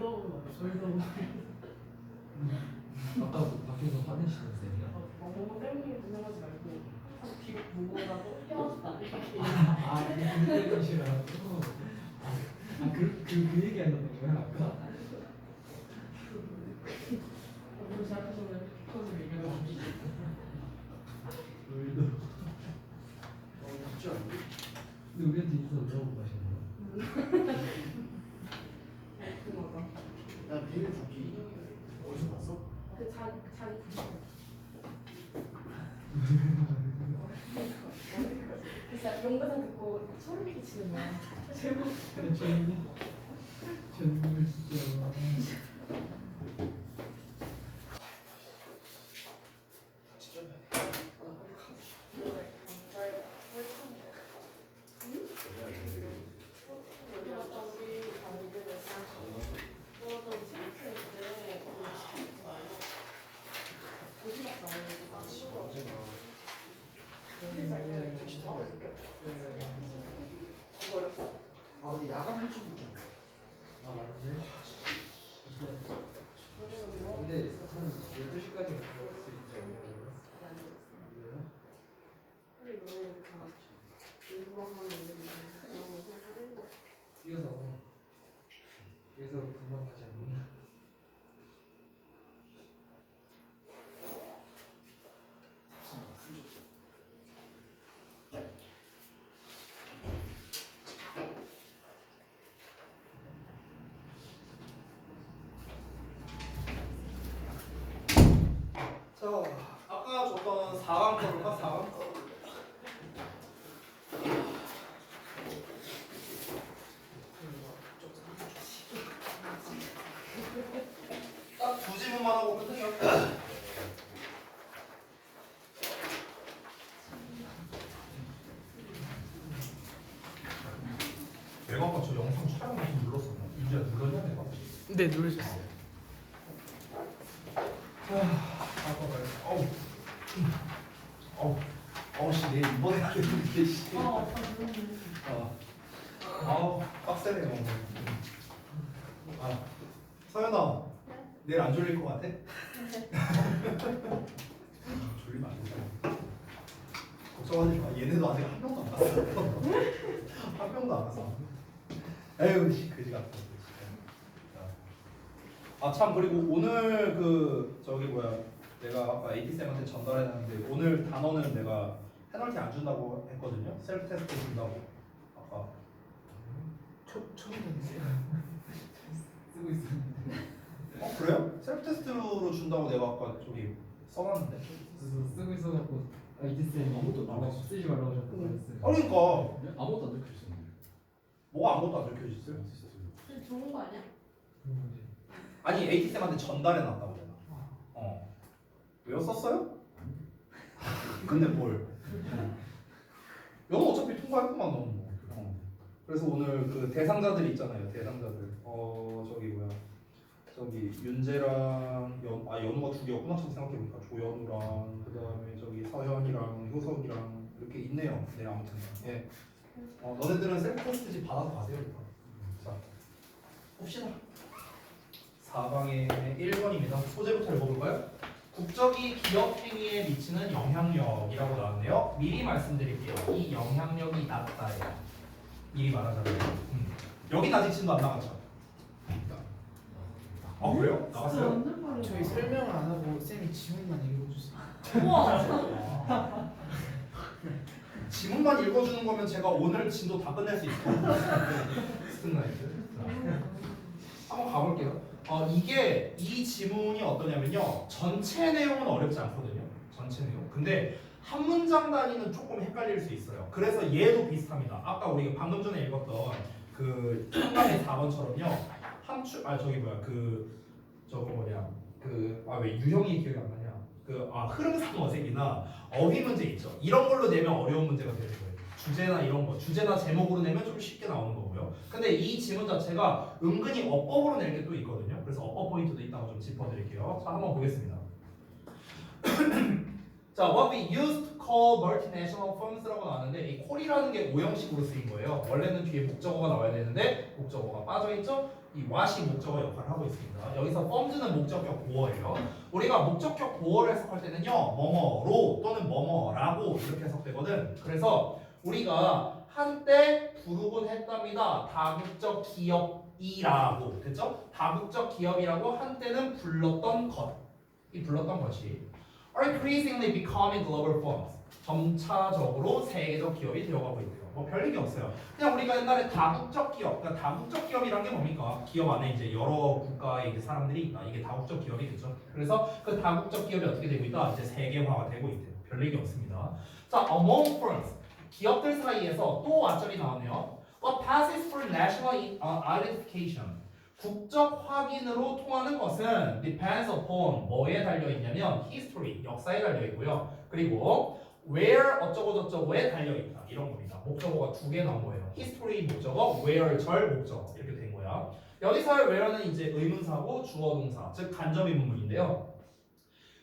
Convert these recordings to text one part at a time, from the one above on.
솔도. 아까 밖에서 화내시는 쌤이야? 너무 때문에 분명하지 말고 뒤 보고라도 헤어졌다 이렇게. 그런 식이라고. 그 얘기 한다는 거야 아까? 오늘 생각해서는 그것을 얘기하는 거지. 솔도. 쉽지 않네. 근데 우리한테 인사 물어보고 가시는 거야? 그거가. 야, 비밀 국기 어디서 봤어? 자기 진짜 영상 듣고 소름 끼치는 거야. 제목. 전물 진짜. 아, 근데 야간 할 줄 모르겠네. 아 맞네. 근데 한 12시까지 먹을 수 있죠. 뛰어서 금방 가지 않나? 자, 아까 줬던 4강 거볼까? 4강 거. 딱 두 지문만 하고 끝내요. 내가 아까 저 영상 촬영 버튼 눌렀었나? 이제 눌렀냐 내가? 네 누르셨어요. 아까 말했어. 어우, 씨, 내 이번에 하겠는데, 씨. 아우, 빡세네, 오늘. 아, 서연아, 내일 안 졸릴 것 같아? 졸리면 안 돼. 걱정하지 마. 얘네도 아직 한 명도 안 왔어. 한 명도 안 왔어. 에휴, 씨, 그지 같아. 아, 참, 그리고 오늘 내가 아까 AT쌤한테 전달해놨는데 오늘 단어는 내가 페널티 안 준다고 했거든요. 셀프 테스트 준다고. 아까. 처음에 쓰고 있었는데. 그래요? 셀프 테스트로 준다고 내가 아까 저기 써놨는데. 쓰고 있어갖고 이지쌤이 아무것도 안 아마 쓰지 말라고 하셨다고 했어요. 그러니까 아무것도 안 적혀 있었는데. 뭐가 아무것도 안 적혀 있어요. 좋은 거 아니야? 아니 AT쌤한테 전달해놨다고 내가. 외웠었어요? 근데 뭘? 영어 어차피 통과했구만 너는 뭐. 그래서 오늘 그 대상자들 있잖아요. 대상자들. 저기 윤재랑 연우가 두 개였구나. 참 생각해보니까 조연우랑 그 다음에 저기 서현이랑 효석이랑 이렇게 있네요. 네 아무튼 예. 너네들은 셀프 테스트지 받아서 가세요. 일단. 자 봅시다. 4강의 1번입니다. 소재부터 읽어볼까요? 국적이 기업 행위에 미치는 영향력이라고 나왔네요. 미리 말씀드릴게요. 이 영향력이 낮다예요. 미리 말하자면. 여긴 아직 진도 안 나갔죠? 아 그래요? 나갔어요? 저희 설명을 안 하고 쌤이 지문만 읽어주세요. 우와. 지문만 읽어주는 거면 제가 오늘 진도 다 끝낼 수 있어요. 스탠라이트. 한번 가볼게요. 이 지문이 어떠냐면요. 전체 내용은 어렵지 않거든요. 전체 내용. 근데 한 문장 단위는 조금 헷갈릴 수 있어요. 그래서 얘도 비슷합니다. 아까 우리가 방금 전에 읽었던 그 3강의 4번처럼요. 왜 유형이 기억이 안 나냐. 흐름상 어색이나 어휘 문제 있죠. 이런 걸로 내면 어려운 문제가 되는 거예요. 주제나 이런 거, 주제나 제목으로 내면 좀 쉽게 나오는 거고요. 근데 이 지문 자체가 은근히 어법으로 낼 게 또 있거든요. 그래서 어법 포인트도 있다고 좀 짚어드릴게요. 자, 한번 보겠습니다. 자, what we used to call multinational firms라고 나왔는데 이 call이라는 게 오형식으로 쓰인 거예요. 원래는 뒤에 목적어가 나와야 되는데 목적어가 빠져있죠? 이 what이 목적어 역할을 하고 있습니다. 여기서 firms는 목적격 보어예요. 우리가 목적격 보어를 해석할 때는요, 뭐뭐로 또는 뭐뭐라고 이렇게 해석되거든. 그래서 우리가 한때 부르곤 했답니다. 다국적 기업이라고 됐죠? 다국적 기업이라고 한때는 불렀던 것. 이 불렀던 것이 are increasingly becoming global firms. 점차적으로 세계적 기업이 되어가고 있대요. 뭐 별일이 없어요. 그냥 우리가 옛날에 다국적 기업, 그러니까 다국적 기업이란 게 뭡니까? 기업 안에 이제 여러 국가의 이제 사람들이 있다. 이게 다국적 기업이겠죠. 그래서 그 다국적 기업이 어떻게 되고 있다? 이제 세계화가 되고 있대요. 별일이 없습니다. 자, among firms. 기업들 사이에서 또 왓절이 나왔네요. What passes for national identification? 국적 확인으로 통하는 것은 depends upon 뭐에 달려 있냐면 history, 역사에 달려 있고요. 그리고 where 어쩌고 저쩌고에 달려 있다. 이런 겁니다. 목적어가 두 개 나온 거예요. history 목적어, where 절 목적어 이렇게 된 거야. 여기서의 where는 이제 의문사고 주어 동사, 즉 간접 의문문인데요.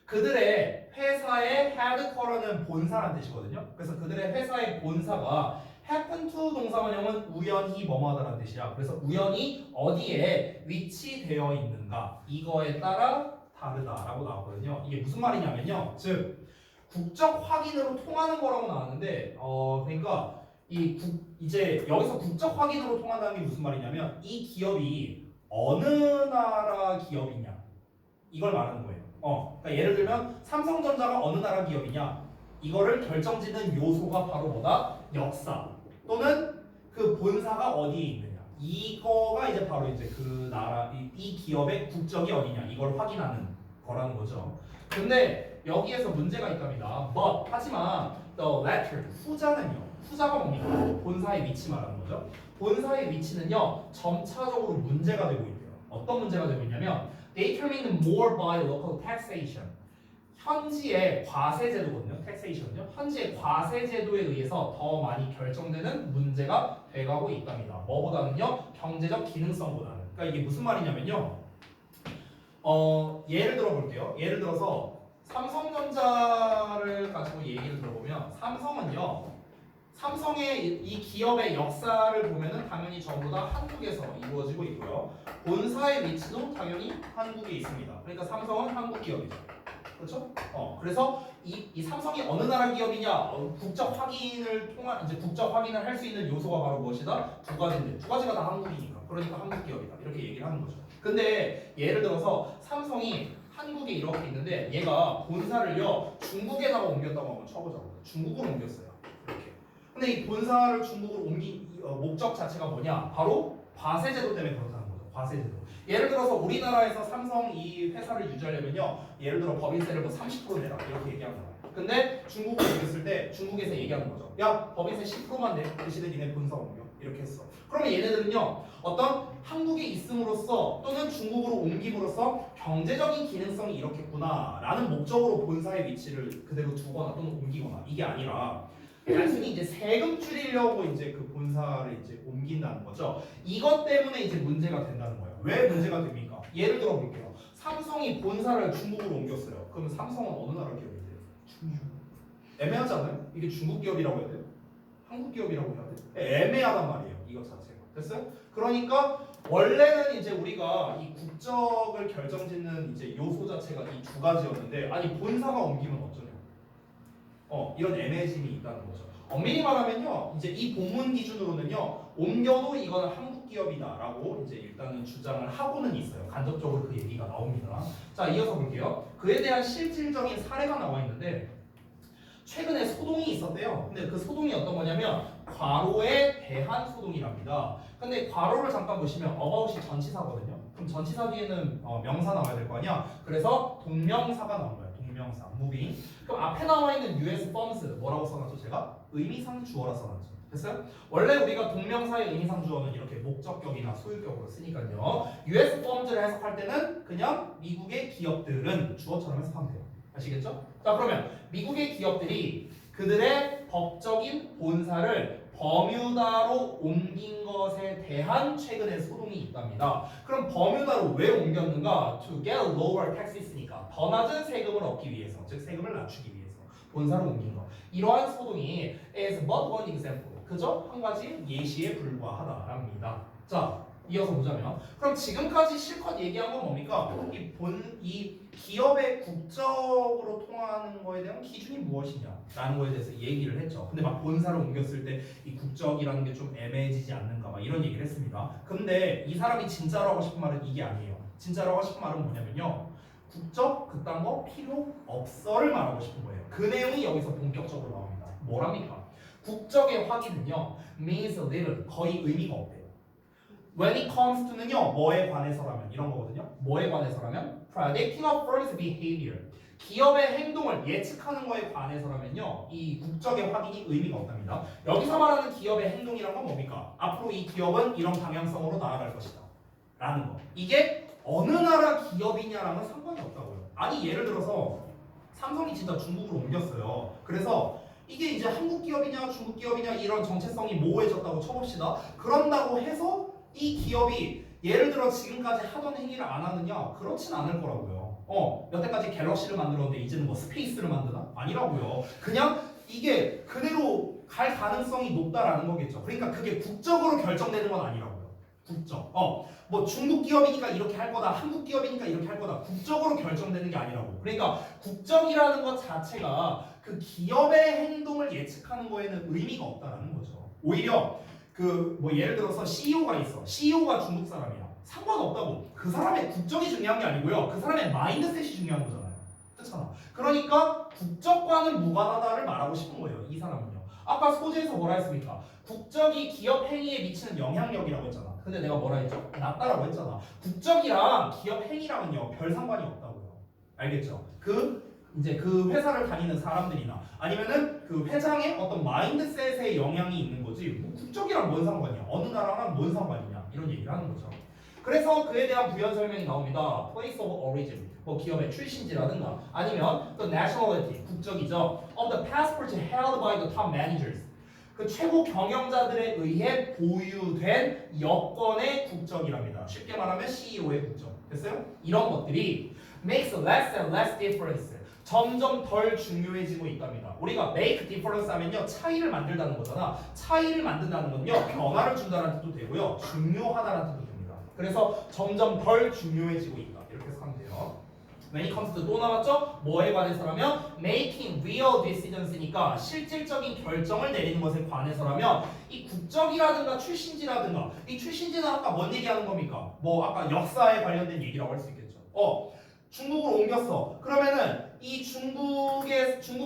그들의 회사의 headquarter는 본사란 뜻이거든요. 그래서 그들의 회사의 본사가 happen to 동사원형은 우연히 뭐뭐하다라는 뜻이야. 그래서 우연히 어디에 위치되어 있는가 이거에 따라 다르다라고 나왔거든요. 이게 무슨 말이냐면요. 즉 국적 확인으로 통하는 거라고 나왔는데 그러니까 이제 여기서 국적 확인으로 통한다는 게 무슨 말이냐면 이 기업이 어느 나라 기업이냐 이걸 말하는 거예요. 그러니까 예를 들면 삼성전자가 어느 나라 기업이냐 이거를 결정짓는 요소가 바로 뭐다? 역사 또는 그 본사가 어디에 있느냐 이거가 이제 바로 이제 그 나라 이 기업의 국적이 어디냐 이걸 확인하는 거라는 거죠. 근데 여기에서 문제가 있답니다. But 하지만 the latter 후자가 뭡니까? 본사의 위치 말하는 거죠. 본사의 위치는요 점차적으로 문제가 되고 있대요. 어떤 문제가 되고 있냐면 determined more by local taxation. 현지의 과세제도거든요. taxation은요. 현지의 과세제도에 의해서 더 많이 결정되는 문제가 돼가고 있답니다. 뭐보다는요? 경제적 기능성보다는. 그러니까 이게 무슨 말이냐면요. 예를 들어 볼게요. 예를 들어서 삼성전자를 가지고 얘기를 들어보면 삼성의 이 기업의 역사를 보면은 당연히 전부 다 한국에서 이루어지고 있고요. 본사의 위치도 당연히 한국에 있습니다. 그러니까 삼성은 한국 기업이죠. 그렇죠? 그래서 이 삼성이 어느 나라 기업이냐 국적 확인을 할 수 있는 요소가 바로 무엇이다? 두 가지인데 두 가지가 다 한국이니까 그러니까 한국 기업이다 이렇게 얘기를 하는 거죠. 근데 예를 들어서 삼성이 한국에 이렇게 있는데 얘가 본사를요 중국에다가 옮겼다고 한번 쳐보자고요. 중국으로 옮겼어요. 이렇게. 근데 이 본사를 중국으로 옮긴 목적 자체가 뭐냐? 바로 과세제도 때문에 그렇다는 거죠. 과세제도. 예를 들어서 우리나라에서 삼성 이 회사를 유지하려면요. 예를 들어 법인세를 뭐 30% 내라 이렇게 얘기하는 거예요. 근데 중국으로 옮겼을 때 중국에서 얘기하는 거죠. 야 법인세 10%만 내. 대신에 니네 본사 옮겨. 이렇게 했어. 그러면 얘네들은요. 어떤 한국에 있음으로써 또는 중국으로 옮김으로써 경제적인 기능성이 이렇겠구나 라는 목적으로 본사의 위치를 그대로 두거나 또는 옮기거나 이게 아니라 단순히 이제 세금 줄이려고 이제 그 본사를 이제 옮긴다는 거죠. 이것 때문에 이제 문제가 된다는 거예요. 왜 문제가 됩니까? 예를 들어 볼게요. 삼성이 본사를 중국으로 옮겼어요. 그러면 삼성은 어느 나라 기업인데요? 중국. 애매하지 않아요? 이게 중국 기업이라고 해야 돼요? 한국 기업이라고 해야 돼요? 애매하단 말이에요. 이것 자체가. 됐어요? 그러니까 원래는 이제 우리가 이 국적을 결정짓는 이제 요소 자체가 이 두 가지였는데 아니 본사가 옮기면 어쩌냐? 이런 애매해짐이 있다는 거죠. 엄밀히 말하면요, 이제 이 본문 기준으로는요, 옮겨도 이거는 한국 기업이다라고 이제 일단은 주장을 하고는 있어요. 간접적으로 그 얘기가 나옵니다. 자, 이어서 볼게요. 그에 대한 실질적인 사례가 나와 있는데 최근에 소동이 있었대요. 근데 그 소동이 어떤 거냐면 과로에 대한 소동이랍니다. 근데 과로를 잠깐 보시면 about이 전치사거든요. 그럼 전치사 뒤에는 명사 나와야 될 거 아니야. 그래서 동명사가 나온 거예요. 동명사, moving. 그럼 앞에 나와 있는 US firms 뭐라고 써놨죠? 제가 의미상 주어라 써놨죠. 됐어요? 원래 우리가 동명사의 의미상 주어는 이렇게 목적격이나 소유격으로 쓰니까요. US firms를 해석할 때는 그냥 미국의 기업들은 주어처럼 해석하면 돼요. 아시겠죠? 자, 그러면 미국의 기업들이 그들의 법적인 본사를 버뮤다로 옮긴 것에 대한 최근의 소동이 있답니다. 그럼 버뮤다로 왜 옮겼는가? To get lower taxes니까 더 낮은 세금을 얻기 위해서, 즉 세금을 낮추기 위해서 본사로 옮긴 것. 이러한 소동이 is but one example. 그저 한 가지 예시에 불과하다랍니다. 자, 이어서 보자면 그럼 지금까지 실컷 얘기한 건 뭡니까? 이 기업의 국적으로 통하는 거에 대한 기준이 무엇이냐라는 거에 대해서 얘기를 했죠. 근데 막 본사를 옮겼을 때 이 국적이라는 게 좀 애매해지지 않는가 막 이런 얘기를 했습니다. 근데 이 사람이 진짜로 하고 싶은 말은 이게 아니에요. 진짜로 하고 싶은 말은 뭐냐면요. 국적 그딴 거 필요 없어를 말하고 싶은 거예요. 그 내용이 여기서 본격적으로 나옵니다. 뭐랍니까? 국적의 확인은요. means little, 거의 의미가 없대요. When it comes to는요. 뭐에 관해서라면 이런 거거든요. 뭐에 관해서라면 predicting a firm's behavior, 기업의 행동을 예측하는 거에 관해서라면요. 이 국적의 확인이 의미가 없답니다. 여기서 말하는 기업의 행동이란 건 뭡니까? 앞으로 이 기업은 이런 방향성으로 나아갈 것이다 라는 거. 이게 어느 나라 기업이냐랑은 상관이 없다고요. 아니 예를 들어서 삼성이 진짜 중국으로 옮겼어요. 그래서 이게 이제 한국 기업이냐 중국 기업이냐 이런 정체성이 모호해졌다고 쳐봅시다. 그런다고 해서 이 기업이 예를 들어 지금까지 하던 행위를 안 하느냐? 그렇진 않을 거라고요. 여태까지 갤럭시를 만들었는데 이제는 뭐 스페이스를 만드나? 아니라고요. 그냥 이게 그대로 갈 가능성이 높다라는 거겠죠. 그러니까 그게 국적으로 결정되는 건 아니라고요. 국적. 뭐 중국 기업이니까 이렇게 할 거다. 한국 기업이니까 이렇게 할 거다. 국적으로 결정되는 게 아니라고. 그러니까 국적이라는 것 자체가 그 기업의 행동을 예측하는 거에는 의미가 없다라는 거죠. 오히려 그 뭐 예를 들어서 CEO가 있어. CEO가 중국 사람이야. 상관없다고. 그 사람의 국적이 중요한 게 아니고요. 그 사람의 마인드셋이 중요한 거잖아요. 그렇잖아. 그러니까 국적과는 무관하다를 말하고 싶은 거예요. 이 사람은요. 아까 소재에서 뭐라 했습니까? 국적이 기업 행위에 미치는 영향력이라고 했잖아. 근데 내가 뭐라 했죠? 낮다라고 했잖아. 국적이랑 기업 행위랑은요 별 상관이 없다고요. 알겠죠? 이제 그 회사를 다니는 사람들이나 아니면은 그 회장의 어떤 마인드셋에 영향이 있는 거지 뭐 국적이랑 뭔 상관이야? 어느 나라랑 뭔 상관이냐? 이런 얘기를 하는 거죠. 그래서 그에 대한 부연 설명이 나옵니다. Place of origin, 뭐 기업의 출신지라든가 아니면 the nationality, 국적이죠. Of the passports held by the top managers, 그 최고 경영자들에 의해 보유된 여권의 국적이랍니다. 쉽게 말하면 CEO의 국적. 됐어요? 이런 것들이 makes less and less difference, 점점 덜 중요해지고 있답니다. 우리가 make difference 하면요 차이를 만들다는 거잖아. 차이를 만든다는 건요 변화를 준다는 뜻도 되고요 중요하다는 뜻도 됩니다. 그래서 점점 덜 중요해지고 있다 이렇게 해석하면 돼요. When it comes to 또 나왔죠? 뭐에 관해서라면 making real decisions,니까 실질적인 결정을 내리는 것에 관해서라면 이 국적이라든가 출신지라든가 이 출신지는 아까 뭔 얘기하는 겁니까? 뭐 아까 역사에 관련된 얘기라고 할 수 있겠죠. 중국으로 옮겼어. 그러면은 이 중국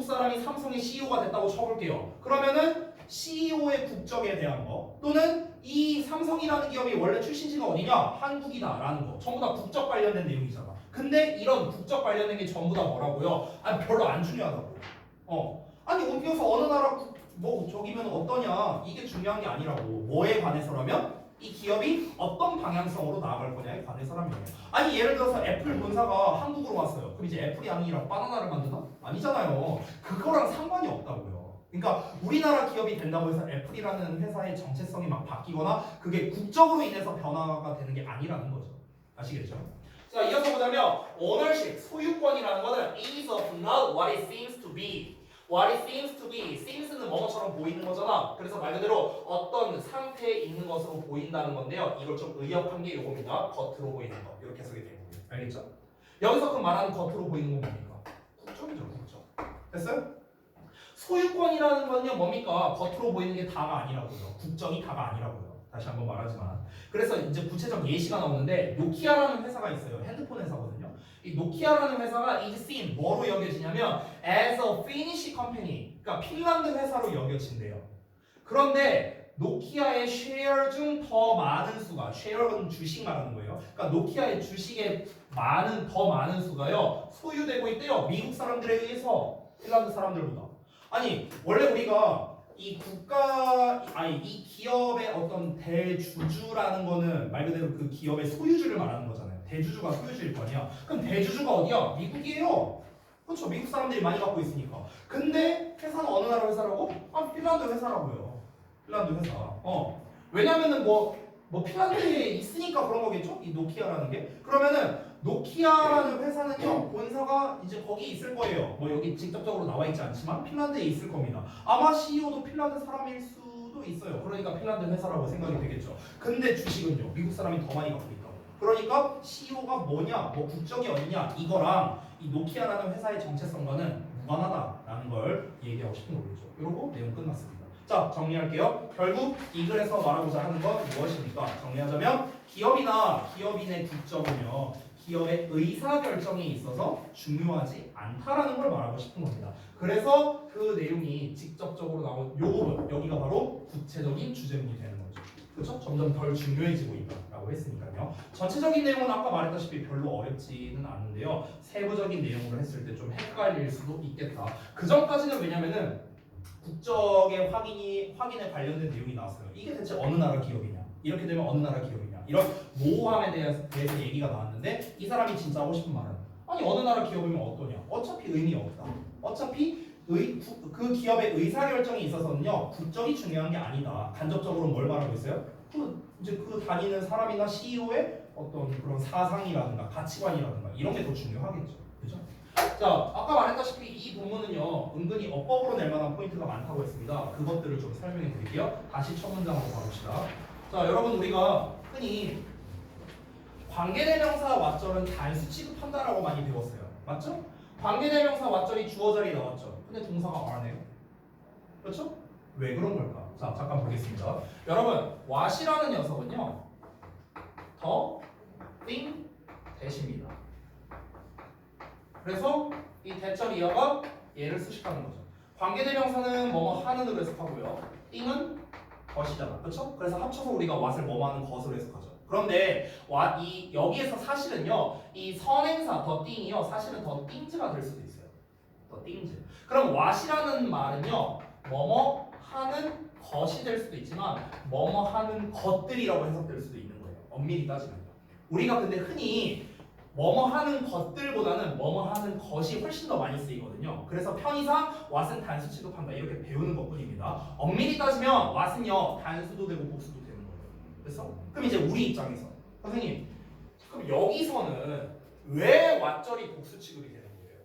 사람이 삼성의 CEO가 됐다고 쳐볼게요. 그러면은 CEO의 국적에 대한 거 또는 이 삼성이라는 기업이 원래 출신지가 어디냐? 한국이다라는 거 전부 다 국적 관련된 내용이잖아. 근데 이런 국적 관련된 게 전부 다 뭐라고요? 아니 별로 안 중요하다고. 아니 옮겨서 어느 나라 뭐 저기면 어떠냐 이게 중요한 게 아니라고. 뭐에 관해서라면 이 기업이 어떤 방향성으로 나아갈 거냐에 관해서라면. 아니 예를 들어서 애플 본사가 한국으로 왔어요. 그럼 이제 애플이 아니라 바나나를 만드나? 아니잖아요. 그거랑 상관이 없다고요. 그러니까 우리나라 기업이 된다고 해서 애플이라는 회사의 정체성이 막 바뀌거나 그게 국적으로 인해서 변화가 되는 게 아니라는 거죠. 아시겠죠? 자 이어서 보자면 ownership, 소유권이라는 거는 is of not what it seems to be. What it seems to be, seems는 뭐뭐처럼 보이는 거잖아. 그래서 말 그대로 어떤 상태에 있는 것으로 보인다는 건데요. 이걸 좀 의역한 게 이겁니다. 겉으로 보이는 거. 이렇게 해석이 되는 거예요. 알겠죠? 여기서 그 말하는 겉으로 보이는 건 뭡니까? 국적이죠, 국적. 됐어요? 소유권이라는 건요, 뭡니까? 겉으로 보이는 게 다가 아니라고요. 국적이 다가 아니라고요. 다시 한번 말하지만. 그래서 이제 구체적 예시가 나오는데 노키아라는 회사가 있어요. 핸드폰 회사거든요. 이 노키아라는 회사가 is seen 뭐로 여겨지냐면 as a Finnish company, 그러니까 핀란드 회사로 여겨진대요. 그런데 노키아의 쉐어 중 더 많은 수가, 쉐어는 주식 말하는 거예요. 그러니까 노키아의 주식의 더 많은 수가요 소유되고 있대요. 미국 사람들에 의해서 핀란드 사람들보다. 아니 원래 우리가 이 기업의 어떤 대주주라는 거는 말 그대로 그 기업의 소유주를 말하는 거잖아요. 대주주가 소유주일 거 아니야. 그럼 대주주가 어디야? 미국이에요. 그렇죠. 미국 사람들이 많이 갖고 있으니까. 근데 회사는 어느 나라 회사라고? 핀란드 회사라고요. 핀란드 회사. 왜냐면은 뭐 핀란드에 있으니까 그런 거겠죠? 이 노키아라는 게. 그러면은 노키아라는 회사는요 본사가 이제 거기 있을 거예요. 뭐 여기 직접적으로 나와 있지 않지만 핀란드에 있을 겁니다. 아마 CEO도 핀란드 사람일 수도 수도 있어요. 그러니까 핀란드 회사라고 생각이 되겠죠. 근데 주식은요, 미국 사람이 더 많이 갖고 있다고. 그러니까 CEO가 뭐냐, 뭐 국적이 어디냐, 이거랑 이 노키아라는 회사의 정체성과는 무관하다라는 걸 얘기하고 싶은 거겠죠. 이러고 내용 끝났습니다. 자, 정리할게요. 결국 이 글에서 말하고자 하는 건 무엇입니까? 정리하자면 기업이나 기업인의 국적은요, 기업의 의사결정에 있어서 중요하지 않다라는 걸 말하고 싶은 겁니다. 그래서 그 내용이 직접적으로 나온 요 부분, 여기가 바로 구체적인 주제문이 되는 거죠. 그렇죠? 점점 덜 중요해지고 있다라고 했으니까요. 전체적인 내용은 아까 말했다시피 별로 어렵지는 않은데요. 세부적인 내용으로 했을 때 좀 헷갈릴 수도 있겠다. 그 전까지는 왜냐면은 국적의 확인에 관련된 내용이 나왔어요. 이게 대체 어느 나라 기업이냐? 이렇게 되면 어느 나라 기업이냐? 이런 모호함에 대해서 얘기가 나왔는데 이 사람이 진짜 하고 싶은 말은 아니 어느 나라 기업이면 어떠냐? 어차피 의미 없다. 어차피 그 기업의 의사결정에 있어서는요 국적이 중요한 게 아니다. 간접적으로 뭘 말하고 있어요? 그 다니는 사람이나 CEO의 어떤 그런 사상이라든가 가치관이라든가 이런 게 더 중요하겠죠. 그죠? 자, 아까 말했다시피 이 본문은요 은근히 어법으로 낼 만한 포인트가 많다고 했습니다. 그것들을 좀 설명해 드릴게요. 다시 첫 문장으로 가봅시다. 자, 여러분 우리가 흔히 관계대명사 왓절은 단수 취급한다라고 많이 배웠어요. 맞죠? 관계대명사 왓절이 주어 자리에 나왔죠. 근데 동사가 are네요. 그렇죠? 왜 그런 걸까? 자, 잠깐 보겠습니다. 여러분, what이라는 녀석은요 더 thing 대시입니다. 그래서 이 대절 이어가 얘를 수식하는 거죠. 관계대명사는 뭐뭐 하는으로 해석하고요. thing은 것이잖아. 그렇죠? 그래서 합쳐서 우리가 what을 뭐뭐 하는 것으로 해석하죠. 그런데 여기에서 사실은요 이 선행사 더 thing이요 사실은 더 things가 될 수도 있어요. 더 things. 그럼 what이라는 말은요 뭐뭐 하는 것이 될 수도 있지만 뭐뭐 하는 것들이라고 해석될 수도 있는 거예요. 엄밀히 따지면. 우리가 근데 흔히 뭐뭐 하는 것들보다는 뭐뭐 하는 것이 훨씬 더 많이 쓰이거든요. 그래서 편의상 what은 단수 취급한다 이렇게 배우는 것뿐입니다. 엄밀히 따지면 what은요 단수도 되고 복수도 되는 거예요. 그래서 그럼 이제 우리 입장에서 선생님 그럼 여기서는 왜 what절이 복수 취급이 되는 거예요?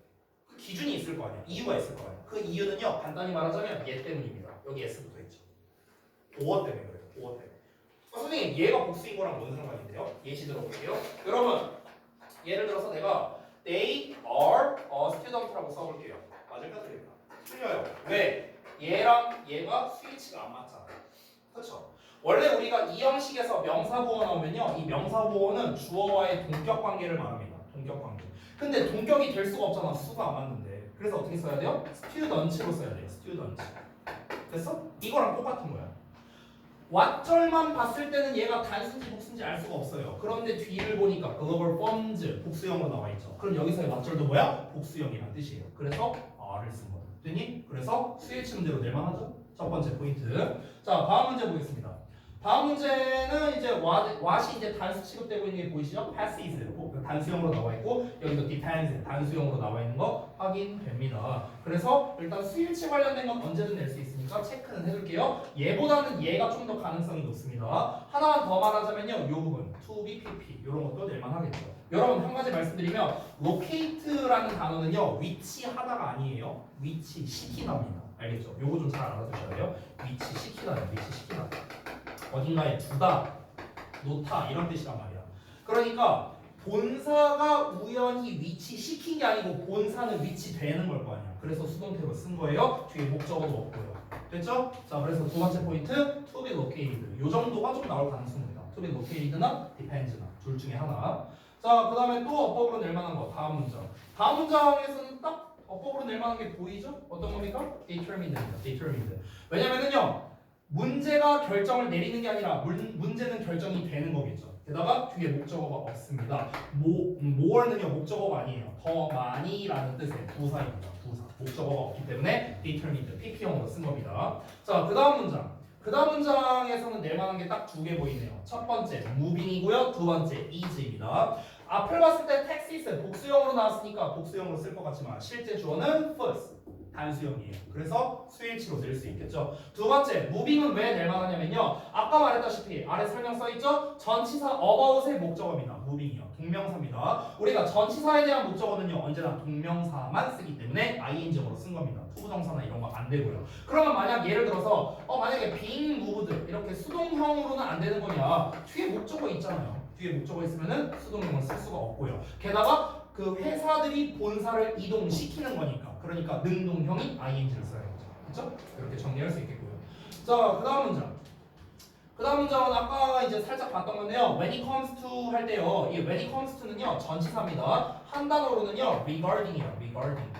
그 기준이 있을 거 아니야. 이유가 있을 거 아니야. 그 이유는요 간단히 말하자면 얘 때문입니다. 여기 s 붙어 있죠. 보어 때문에 그래요. 보어 때문에. 선생님 얘가 복수인 거랑 뭔 상관인데요? 예시 들어볼게요. 여러분 예를 들어서 내가 they are a student라고 써볼게요. 맞을까 틀릴까? 틀려요. 왜? 얘랑 얘가 스위치가 안 맞잖아. 그렇죠? 원래 우리가 이 형식에서 명사보어 나오면요 이 명사보어는 주어와의 동격 관계를 말합니다. 동격 관계. 근데 동격이 될 수가 없잖아. 수가 안 맞는데. 그래서 어떻게 써야 돼요? student로 써야 돼요. student. 됐어? 이거랑 똑같은 거야. 왓절만 봤을 때는 얘가 단수인지 복수인지 알 수가 없어요. 그런데 뒤를 보니까 global forms 복수형으로 나와 있죠. 그럼 여기서의 왓절도 뭐야? 복수형이란 뜻이에요. 그래서 R을 쓴 거죠. 됐니? 그래서 스위치 문제로 낼만하죠? 첫 번째 포인트. 자, 다음 문제 보겠습니다. 다음 문제는 이제 what이 이제 단수 취급되고 있는 게 보이시죠? passes 단수형으로 나와 있고 여기도 depends 단수형으로 나와 있는 거 확인됩니다. 그래서 일단 스위치 관련된 건 언제든 낼 수 있으니까 체크는 해둘게요. 얘보다는 얘가 좀 더 가능성이 높습니다. 하나만 더 말하자면요, 이 부분 to be pp 이런 것도 낼만하겠죠. 여러분 한 가지 말씀드리면 locate라는 단어는요 위치하다가 아니에요. 위치시키다입니다. 알겠죠? 요거 좀 잘 알아두셔야 돼요. 위치시키다요. 위치시키다. 어딘가에 두다, 놓다 이런 뜻이란 말이야. 그러니까 본사가 우연히 위치시킨 게 아니고 본사는 위치되는 걸 거 아니야. 그래서 수동태로 쓴 거예요. 뒤에 목적어도 없고요. 됐죠? 자, 그래서 두 번째 포인트 to be located. 요 정도가 좀 나올 가능성입니다. to be located나 depends나 둘 중에 하나. 자, 그 다음에 또 어법으로 낼 만한 거 다음 문장. 다음 문장에서는 딱 어법으로 낼 만한 게 보이죠? 어떤 겁니까? determined입니다. determined. 왜냐면은요 문제가 결정을 내리는 게 아니라 문제는 결정이 되는 거겠죠. 게다가 뒤에 목적어가 없습니다. more는요 목적어가 아니에요. 더 많이라는 뜻의 부사입니다. 부사. 목적어가 없기 때문에 determined, pp형으로 쓴 겁니다. 자, 그 다음 문장. 그 다음 문장에서는 낼 만한 게 딱 두 개 보이네요. 첫 번째 moving이고요. 두 번째 is입니다. 앞을 봤을 때 texas 복수형으로 나왔으니까 복수형으로 쓸 것 같지만 실제 주어는 first. 단수형이에요. 그래서 수일치로 낼 수 있겠죠. 두 번째, 무빙은 왜 낼만 하냐면요. 아까 말했다시피 아래 설명 써있죠? 전치사 about의 목적어입니다. 무빙이요. 동명사입니다. 우리가 전치사에 대한 목적어는요. 언제나 동명사만 쓰기 때문에 ing으로 쓴 겁니다. 투부정사나 이런 거 안 되고요. 그러면 만약 예를 들어서 만약에 being moved 이렇게 수동형으로는 안 되는 거냐. 뒤에 목적어 있잖아요. 뒤에 목적어 있으면은 수동형은 쓸 수가 없고요. 게다가 그 회사들이 본사를 이동시키는 거니까 그러니까 능동형이 ing를 써야 되죠. 그렇죠? 이렇게 정리할 수 있겠고요. 자, 그다음 문장. 그다음 문장은 아까 이제 살짝 봤던 건데요. When it comes to 할 때요. 이 when it comes to는요 전치사입니다. 한 단어로는요 regarding이에요. regarding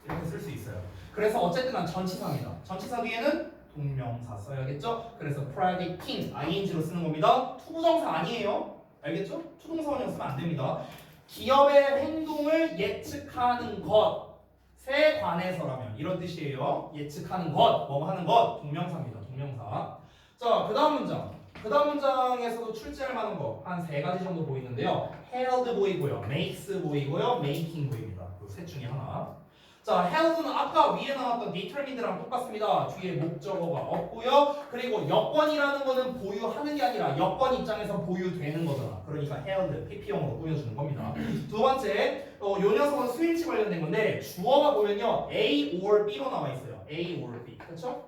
이렇게 쓸 수 있어요. 그래서 어쨌든 난 전치사입니다. 전치사 뒤에는 동명사 써야겠죠? 그래서 predicting ing로 쓰는 겁니다. 투부정사 아니에요. 알겠죠? 투동사원형 쓰면 안 됩니다. 기업의 행동을 예측하는 것에 관해서라면 이런 뜻이에요. 예측하는 것, 뭐 하는 것, 동명사입니다. 동명사. 자, 그 다음 문장. 그 다음 문장에서도 출제할 만한 거 한 세 가지 정도 보이는데요. held 보이고요. makes 보이고요. making 보입니다. 그 셋 중에 하나. 자, held는 아까 위에 나왔던 determined랑 똑같습니다. 뒤에 목적어가 없고요. 그리고 여건이라는 거는 보유하는 게 아니라 여건 입장에서 보유되는 거잖아. 그러니까 held, pp형으로 꾸며주는 겁니다. 두 번째, 요 녀석은 수일치 관련된 건데 주어가 보면요. A or B로 나와 있어요. A or B. 그렇죠?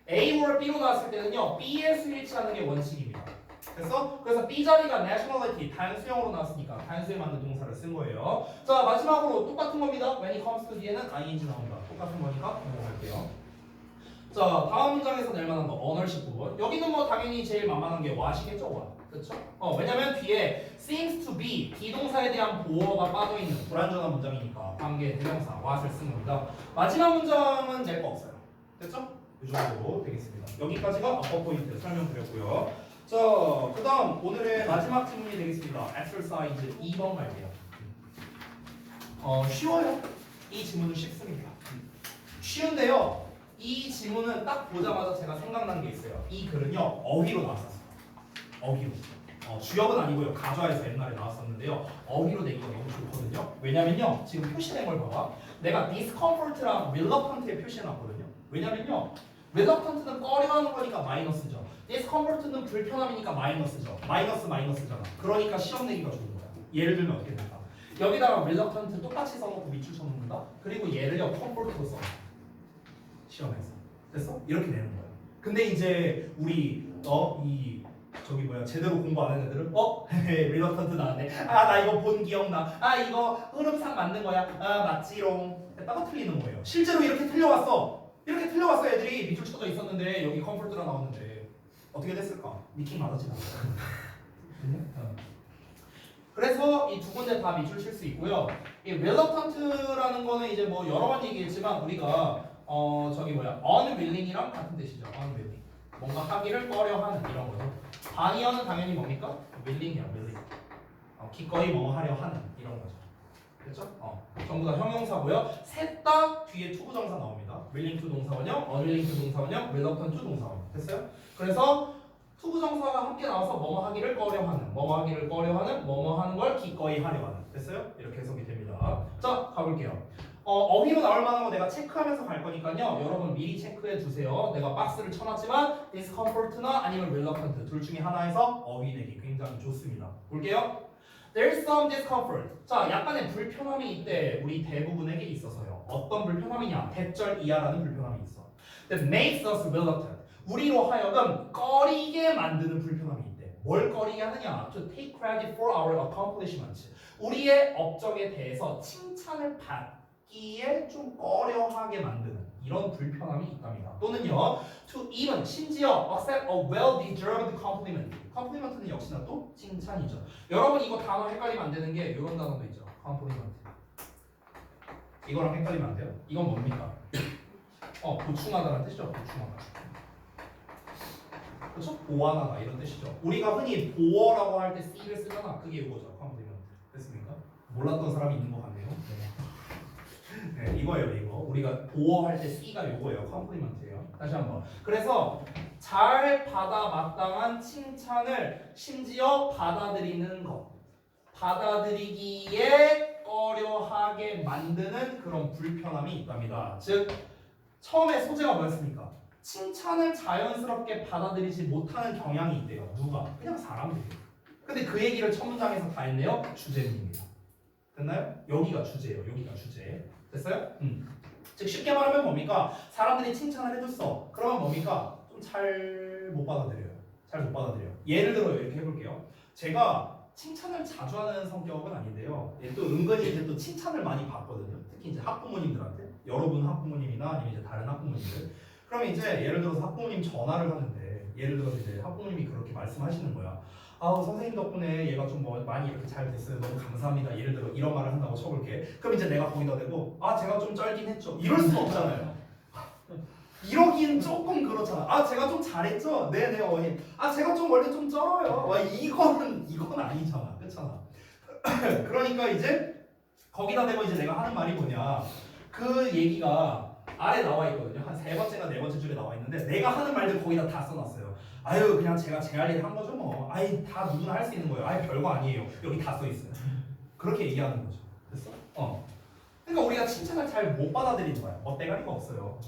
A or B로 나왔을 때는요. B의 수일치하는 게 원칙입니다. 그래서 B 자리가 nationality 단수형으로 나왔으니까 단수에 맞는 동사를 쓴 거예요. 자, 마지막으로 똑같은 겁니다. When it comes to 뒤에는 ing 나옵니다. 똑같은 거니까 넘어갈게요. 자, 다음 문장에서 낼 만한 거 ownership 부분. 여기는 뭐 당연히 제일 만만한 게 what이겠죠, what. 그렇죠? 왜냐면 뒤에 seems to be 비동사에 대한 보어가 빠져 있는 불완전한 문장이니까 관계 대명사 what을 쓴 겁니다. 마지막 문장은 낼 거 없어요. 됐죠? 이 정도로 되겠습니다. 여기까지가 어퍼 포인트 설명드렸고요. 자, 그 다음 오늘의 마지막 질문이 되겠습니다. exercise 2번 갈게요. 쉬워요. 이 질문은 쉽습니다. 쉬운데요. 이 질문은 딱 보자마자 제가 생각난 게 있어요. 이 글은요. 어휘로 나왔었어요. 어휘로. 주역은 아니고요. 가좌에서 옛날에 나왔었는데요. 어휘로 내기가 너무 좋거든요. 왜냐면요. 지금 표시된 걸 봐봐. 내가 discomfort랑 reluctant에 표시해놨거든요. 왜냐면요. reluctant는 꺼려하는 거니까 마이너스죠. discomfort는 불편함이니까 마이너스죠. 마이너스잖아. 그러니까 시험 내기가 좋은 거야. 예를 들면 어떻게 될까? 여기다가 reluctant 똑같이 써놓고 밑줄 쳐놓는다. 그리고 얘를요 comfort로 써. 시험에서. 됐어? 이렇게 되는 거야. 근데 이제 우리 제대로 공부 안 하는 애들은 reluctant 나왔네. 나 이거 본 기억나. 이거 흐름상 맞는 거야. 맞지롱. 했다가 틀리는 거예요. 실제로 이렇게 틀려왔어. 애들이 밑줄 쳐져 있었는데 여기 comfort가 나왔는데 어떻게 됐을까? 미킹 맞았지 않았어. 그래서 이 두 군데 다 밑줄 칠 수 있고요. 이 reluctant라는 거는 이제 뭐 여러 번 얘기했지만 우리가 unwilling이랑 같은 뜻이죠. unwilling. 뭔가 하기를 꺼려하는 이런 거죠. 반의어는 당연히 뭡니까? willing이야, willing. 기꺼이 뭐 하려 하는 이런 거죠. 됐죠? 전부 다 형용사고요. 셋 다 뒤에 투부정사 나옵니다. willing to 동사원형, unwilling to 동사원형, reluctant to 동사원형. 됐어요? 그래서 투부정사가 함께 나와서 뭐뭐 하기를 꺼려하는, 뭐뭐 하는 걸 기꺼이 하려 하는. 됐어요? 이렇게 해석이 됩니다. 자, 가볼게요. 어휘로 나올 만한 거 내가 체크하면서 갈 거니까요. 여러분 미리 체크해 주세요. 내가 박스를 쳐놨지만 discomfort나 아니면 reluctant 둘 중에 하나에서 어휘 내기 굉장히 좋습니다. 볼게요. There's some discomfort. 자, 약간의 불편함이 있대. 우리 대부분에게 있어서요. 어떤 불편함이냐? 대절 이하라는 불편함이 있어. That makes us reluctant. 우리로 하여금 꺼리게 만드는 불편함이 있대. 뭘 꺼리게 하느냐? To take credit for our accomplishments. 우리의 업적에 대해서 칭찬을 받기에 좀 꺼려하게 만드는 이런 불편함이 있답니다. 또는요, to even 심지어 accept a well-deserved compliment. compliment는 역시나 또 칭찬이죠. 여러분 이거 단어 헷갈리면 안 되는 게 이런 단어도 있죠. compliment. 이거랑 헷갈리면 안 돼요. 이건 뭡니까? 보충하다라는 뜻이죠. 보충하다. 그렇죠? 보완하다 이런 뜻이죠. 우리가 흔히 보어라고 할 때 C를 쓰잖아. 그게 이거죠. compliment. 됐습니까? 몰랐던 사람이 있는 것 같네요. 네, 이거예요, 이거. 우리가 보어할 때 C가 요거예요. 컴플리먼트예요. 다시 한번. 그래서 잘 받아 마땅한 칭찬을 심지어 받아들이는 것. 받아들이기에 꺼려하게 만드는 그런 불편함이 있답니다. 즉 처음에 소재가 뭐였습니까? 칭찬을 자연스럽게 받아들이지 못하는 경향이 있대요. 누가? 그냥 사람들이. 근데 그 얘기를 첫 문장에서 다 했네요. 주제문입니다. 됐나요? 여기가 주제예요. 여기가 주제. 됐어요? 즉 쉽게 말하면 뭡니까? 사람들이 칭찬을 해줬어. 그러면 뭡니까? 좀 잘 못 받아들여요. 잘 못 받아들여요. 예를 들어 이렇게 해볼게요. 제가 칭찬을 자주 하는 성격은 아닌데요. 예, 또 은근히 이제 또 칭찬을 많이 받거든요. 특히 이제 학부모님들한테. 여러분 학부모님이나 아니면 이제 다른 학부모님들. 그러면 이제 예를 들어서 학부모님 전화를 하는데 예를 들어서 이제 학부모님이 그렇게 말씀하시는 거야. 아우 선생님 덕분에 얘가 좀 뭐 많이 이렇게 잘 됐어요. 너무 감사합니다. 예를 들어 이런 말을 한다고 쳐볼게. 그럼 이제 내가 거기다 대고 아 제가 좀 쩔긴 했죠. 이럴 수 없잖아요. 이러긴 조금 그렇잖아. 아 제가 좀 잘했죠. 네네 어머님. 아 제가 좀 원래 좀 쩔어요. 와 이건 아니잖아. 그렇잖아. 그러니까 이제 거기다 대고 이제 내가 하는 말이 뭐냐. 그 얘기가 아래 나와 있거든요. 한 세 번째가 네 번째 줄에 나와 있는데 내가 하는 말들 거기다 다 써놨어요. 아유 그냥 제가 제 할 일 한 거죠 뭐. 아이 다 누구나 할 수 있는 거예요. 아이 별거 아니에요. 여기 다 써 있어요. 그렇게 얘기하는 거죠. 됐어? 그러니까 우리가 칭찬을 잘 못 받아들이는 거야. 멋대가리가 없어요.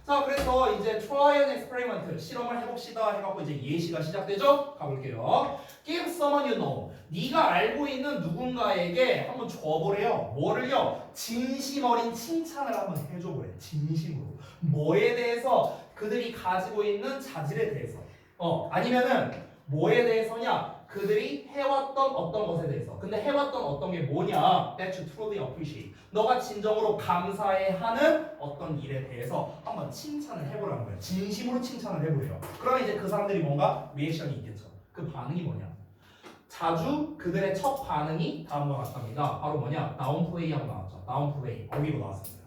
자 그래서 이제 try and experiment 실험을 해봅시다 해갖고 이제 예시가 시작되죠. 가볼게요. Give someone you know. 네가 알고 있는 누군가에게 한번 줘보래요. 뭐를요? 진심 어린 칭찬을 한번 해줘보래. 진심으로. 뭐에 대해서? 그들이 가지고 있는 자질에 대해서. 아니면은 뭐에 대해서냐? 그들이 해왔던 어떤 것에 대해서. 근데 해왔던 어떤 게 뭐냐? That you truly appreciate. 너가 진정으로 감사해하는 어떤 일에 대해서 한번 칭찬을 해보라는 거예요. 진심으로 칭찬을 해보래요. 그러면 이제 그 사람들이 뭔가 리액션이 있겠죠. 그 반응이 뭐냐? 자주 그들의 첫 반응이 다음과 같답니다. 바로 뭐냐? downplay하고 나왔죠. downplay. 거기로 나왔습니다.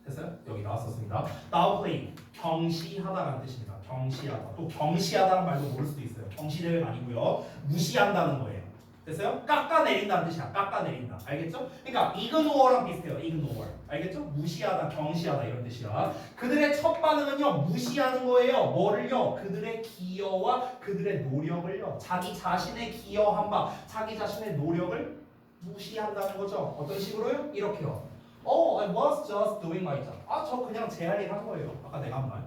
됐어요? 여기 나왔었습니다. downplay. 경시하다라는 뜻입니다. 경시하다. 또 경시하다는 말도 모를 수도 있어요. 경시대회가 아니고요. 무시한다는 거예요. 됐어요? 깎아내린다는 뜻이야. 깎아내린다. 알겠죠? 그러니까 ignore랑 비슷해요. ignore. 알겠죠? 무시하다, 경시하다 이런 뜻이야. 그들의 첫 반응은요. 무시하는 거예요. 뭐를요? 그들의 기여와 그들의 노력을요. 자기 자신의 기여한 바, 자기 자신의 노력을 무시한다는 거죠. 어떤 식으로요? 이렇게요. I was just doing my job. 저 그냥 제 할 일 한 거예요. 아까 내가 한 말.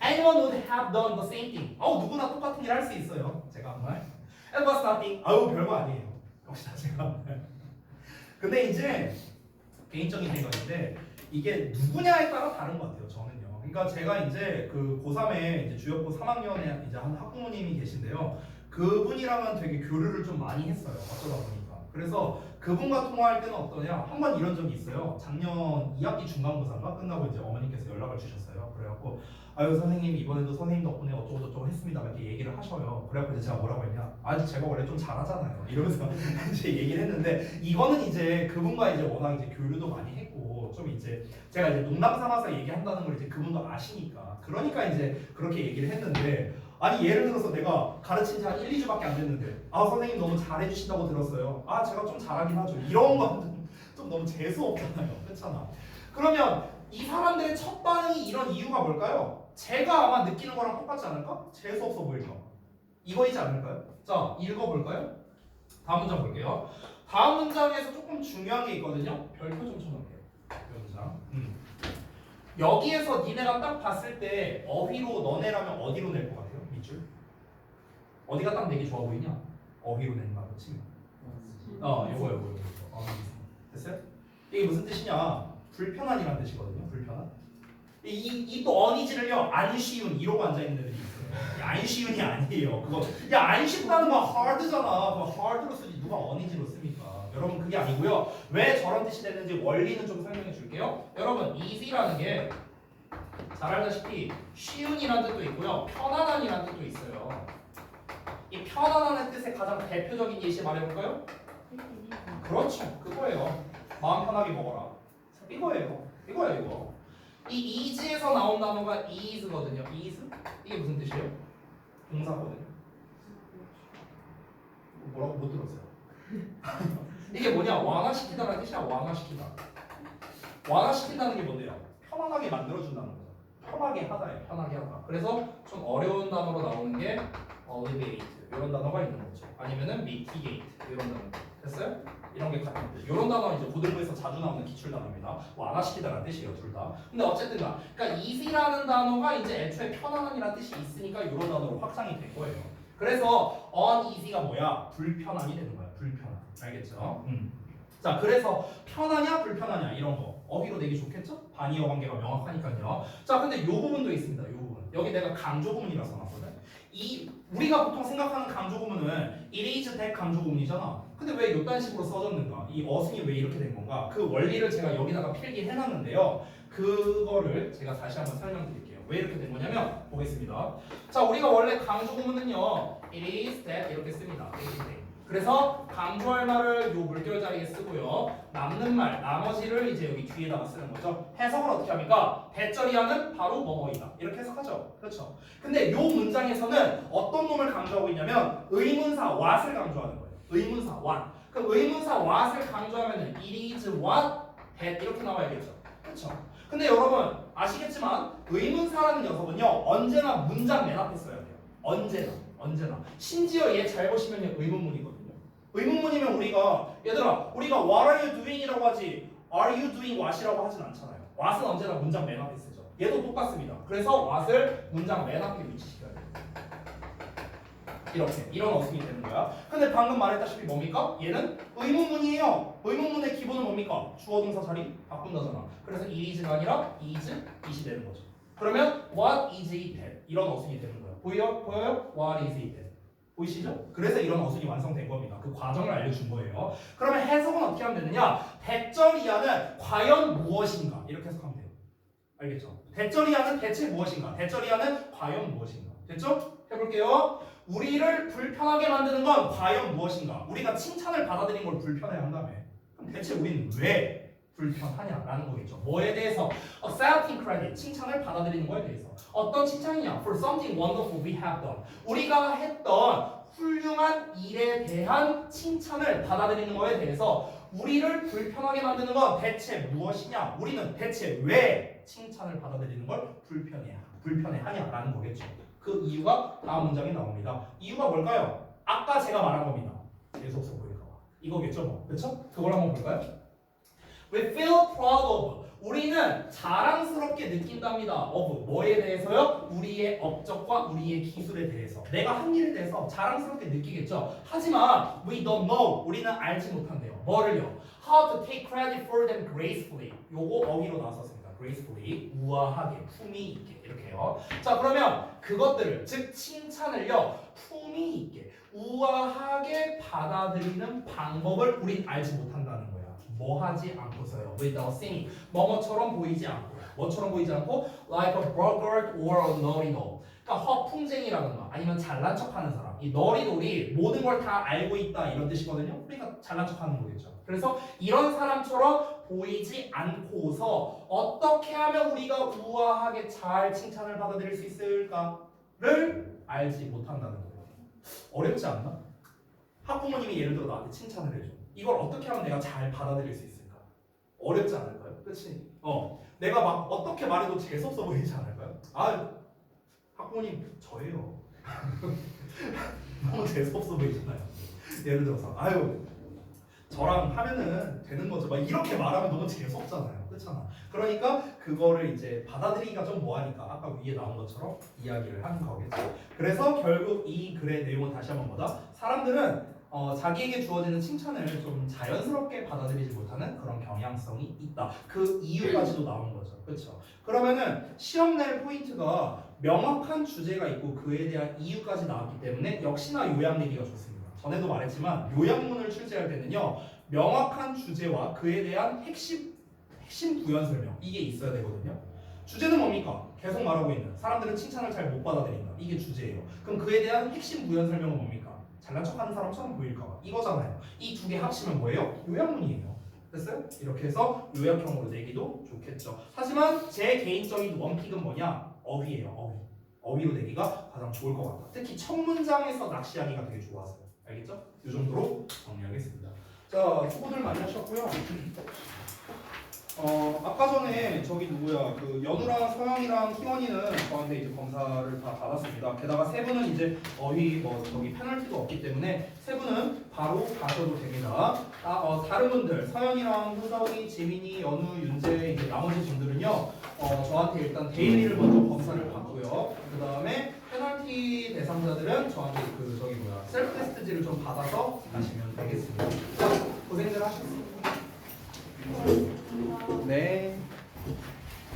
Anyone would have done the same thing. 누구나 똑같은 일 할 수 있어요. 제가 한 말. It was nothing. 별거 아니에요. 역시 다 제가 한 말. 근데 이제 개인적인 생각인데 이게 누구냐에 따라 다른 것 같아요. 저는요. 그러니까 제가 이제 그 고3에 이제 주역고 3학년에 이제 한 학부모님이 계신데요. 그분이랑은 되게 교류를 좀 많이 했어요. 어쩌다 보니까. 그래서 그분과 통화할 때는 어떠냐? 한 번 이런 적이 있어요. 작년 2학기 중간고사가 끝나고 이제 어머니께서 연락을 주셨어요. 그래갖고 아유 선생님 이번에도 선생님 덕분에 어쩌고 저쩌고 했습니다. 이렇게 얘기를 하셔요. 그래갖고 이제 제가 뭐라고 했냐? 제가 원래 좀 잘하잖아요. 이러면서 이제 얘기를 했는데 이거는 이제 그분과 이제 워낙 이제 교류도 많이 했고 좀 이제 제가 이제 농담 삼아서 얘기한다는 걸 이제 그분도 아시니까 그러니까 이제 그렇게 얘기를 했는데 아니 예를 들어서 내가 가르친 지 한 1, 2주밖에 안 됐는데 선생님 너무 잘해주신다고 들었어요. 제가 좀 잘하긴 하죠. 이런 건 좀 너무 재수 없잖아요. 그렇잖아. 그러면 이 사람들의 첫 반응이 이런 이유가 뭘까요? 제가 아마 느끼는 거랑 똑같지 않을까? 재수 없어 보일까? 이거이지 않을까요? 자 읽어볼까요? 다음 문장 볼게요. 다음 문장에서 조금 중요한 게 있거든요. 별표 좀 쳐놓을게요. 문장. 여기에서 니네가 딱 봤을 때 어휘로 너네라면 어디로 낼 것 같아요? 밑줄? 어디가 딱 내기 좋아 보이냐? 어휘로 낸다고 치면 요거 됐어요? 이게 무슨 뜻이냐? 불편한이라는 뜻이거든요. 불편한. 이 또 어니지를요 안 쉬운 이러고 앉아있는 애들이 있어요. 안 쉬운이 아니에요. 그거 안 쉽다는 건 hard잖아. 그거 hard로 쓰지 누가 어니지로 씁니까? 여러분 그게 아니고요. 왜 저런 뜻이 됐는지 원리는 좀 설명해 줄게요. 여러분 easy라는 게 잘 알다시피 쉬운이라는 뜻도 있고요. 편안한이라는 뜻도 있어요. 이 편안한 뜻의 가장 대표적인 예시 말해볼까요? 그렇죠. 그거예요. 마음 편하게 먹어라. 이거예요. 이거. 이 easy에서 나온 단어가 is거든요. is? 이게 무슨 뜻이에요? 동사거든요. 뭐라고 못 들었어요? 이게 뭐냐? 완화시키다라는 뜻이야. 완화시킨다는 게 뭔데요? 편안하게 만들어준다는 거죠. 편하게 하다예요. 편하게 하다. 그래서 좀 어려운 단어로 나오는 게 alleviate 이런 단어가 있는 거죠. 아니면은 mitigate 이런 단어. 됐어요? 이런 게 같은 뜻. 이런 단어는 이제 고등부에서 자주 나오는 기출 단어입니다. 완화시키다라는 뜻이에요, 둘 다. 근데 어쨌든가, 그러니까 easy라는 단어가 이제 애초에 편안함이라는 뜻이 있으니까 이런 단어로 확장이 된 거예요. 그래서 uneasy가 뭐야? 불편함이 되는 거야, 불편함. 알겠죠? 자, 그래서 편하냐 불편하냐 이런 거 어휘로 내기 좋겠죠? 반의어 관계가 명확하니까요. 자, 근데 요 부분도 있습니다. 요 부분. 여기 내가 강조 구문이라고 써놨거든. 이 우리가 보통 생각하는 강조 구문은 it is that 강조 구문이잖아. 근데 왜 이딴 식으로 써졌는가? 이 어순이 왜 이렇게 된 건가? 그 원리를 제가 여기다가 필기해놨는데요. 그거를 제가 다시 한번 설명드릴게요. 왜 이렇게 된 거냐면 보겠습니다. 자, 우리가 원래 강조 구문은요, it is that 이렇게 씁니다. 그래서 강조할 말을 요 물결 자리에 쓰고요. 남는 말, 나머지를 이제 여기 뒤에다가 쓰는 거죠. 해석을 어떻게 합니까? 대절이하는 바로 뭐뭐이다. 이렇게 해석하죠. 그렇죠. 근데 요 문장에서는 어떤 놈을 강조하고 있냐면 의문사 what을 강조하는 거예요. 의문사 what. 그 의문사 what을 강조하면은 it is what that 이렇게 나와야겠죠. 그렇죠. 근데 여러분 아시겠지만 의문사라는 녀석은요 언제나 문장 맨 앞에 써야 돼요. 언제나. 심지어 얘 잘 보시면요 의문문이거든요. 의문문이면 우리가 what are you doing이라고 하지 are you doing what이라고 하진 않잖아요. what은 언제나 문장 맨 앞에 쓰죠. 얘도 똑같습니다. 그래서 what을 문장 맨 앞에 위치시켜야 돼요. 이렇게 이런 어순이 되는 거야. 근데 방금 말했다시피 뭡니까? 얘는 의문문이에요. 의문문의 기본은 뭡니까? 주어 동사 자리 바꾼다잖아. 그래서 it is가 아니라 it이 되는 거죠. 그러면 what is it that 이런 어순이 되는 거예요. 보여요? What is it that? 보이시죠? 그래서 이런 어순이 완성된 겁니다. 그 과정을 알려준 거예요. 그러면 해석은 어떻게 하면 되느냐? 대절이하는 과연 무엇인가? 이렇게 해석하면 돼요. 알겠죠? 대절이하는 대체 무엇인가? 대절이하는 과연 무엇인가? 됐죠? 해볼게요. 우리를 불편하게 만드는 건 과연 무엇인가? 우리가 칭찬을 받아들인 걸 불편해한다며. 그럼 대체 우리는 왜 불편하냐라는 거겠죠. 뭐에 대해서? Accepting credit, 칭찬을 받아들이는 거에 대해서. 어떤 칭찬이냐? For something wonderful we have done. 우리가 했던 훌륭한 일에 대한 칭찬을 받아들이는 거에 대해서 우리를 불편하게 만드는 건 대체 무엇이냐? 우리는 대체 왜 칭찬을 받아들이는 걸 불편해하냐라는 거겠죠. 그 이유가 다음 문장에 나옵니다. 이유가 뭘까요? 아까 제가 말한 겁니다. 재수없어 보일까 봐. 이거겠죠 뭐. 그렇죠? 그걸 한번 볼까요? We feel proud of. 우리는 자랑스럽게 느낀답니다. of 뭐에 대해서요? 우리의 업적과 우리의 기술에 대해서. 내가 한 일에 대해서 자랑스럽게 느끼겠죠. 하지만 we don't know. 우리는 알지 못한대요. 뭐를요? How to take credit for them gracefully. 요거 어휘로 나왔었습니다. gracefully 우아하게, 품위 있게 이렇게요. 자, 그러면 그것들을 즉 칭찬을요 품위 있게, 우아하게 받아들이는 방법을 우린 알지 못한다는 거야. 뭐 하지 않고서요. without seeming. 뭐뭐처럼 보이지 않고. 뭐처럼 보이지 않고 like a braggart or a naughty dog. 그러니까 허풍쟁이라든가 아니면 잘난 척하는 사람. 이 너리돌이 모든 걸 다 알고 있다 이런 뜻이거든요. 그러니까 잘난 척하는 거겠죠. 그래서 이런 사람처럼 보이지 않고서 어떻게 하면 우리가 우아하게 잘 칭찬을 받아들일 수 있을까를 알지 못한다는 거예요. 어렵지 않나? 학부모님이 예를 들어 나한테 칭찬을 해줘. 이걸 어떻게 하면 내가 잘 받아들일 수 있을까? 어렵지 않을까요? 그렇지? 내가 막 어떻게 말해도 재수없어 보이지 않을까요? 아, 학부모님 저예요. 너무 재수없어 보이잖아요. 예를 들어서 아유 저랑 하면은 되는 거죠. 막 이렇게 말하면 너무 재수없잖아요. 그렇잖아. 그러니까 그거를 이제 받아들이기가 좀 뭐하니까 아까 위에 나온 것처럼 이야기를 하는 거겠죠. 그래서 결국 이 글의 내용은 다시 한번 뭐다? 사람들은 자기에게 주어지는 칭찬을 좀 자연스럽게 받아들이지 못하는 그런 경향성이 있다. 그 이유까지도 나온 거죠. 그렇죠? 그러면은 시험 낼 포인트가 명확한 주제가 있고 그에 대한 이유까지 나왔기 때문에 역시나 요약 내기가 좋습니다. 전에도 말했지만 요약문을 출제할 때는요 명확한 주제와 그에 대한 핵심 부연 설명 이게 있어야 되거든요. 주제는 뭡니까? 계속 말하고 있는 사람들은 칭찬을 잘 못 받아들인다. 이게 주제예요. 그럼 그에 대한 핵심 부연 설명은 뭡니까? 잘난 척하는 사람처럼 보일까봐 이거잖아요. 이 두 개 합치면 뭐예요? 요약문이에요. 됐어요? 이렇게 해서 요약형으로 내기도 좋겠죠. 하지만 제 개인적인 원픽은 뭐냐? 어휘예요. 어휘로 내기가 가장 좋을 것 같다. 특히 첫 문장에서 낚시하기가 되게 좋아서요. 알겠죠? 이 정도로 정리하겠습니다. 자, 수고들 많이 하셨고요. 아까 전에 저기 누구야 그 연우랑 서영이랑 희원이는 저한테 이제 검사를 다 받았습니다. 게다가 세 분은 이제 거의 뭐 저기 페널티도 없기 때문에 세 분은 바로 가셔도 됩니다. 다른 분들 서영이랑 효석이, 지민이, 연우, 윤재 이제 나머지 분들은요 저한테 일단 데일리를 먼저 검사를 받고요. 그 다음에 페널티 대상자들은 저한테 그 저기 뭐야 셀프 테스트지를 좀 받아서 가시면 되겠습니다. 자, 고생들 하셨습니다.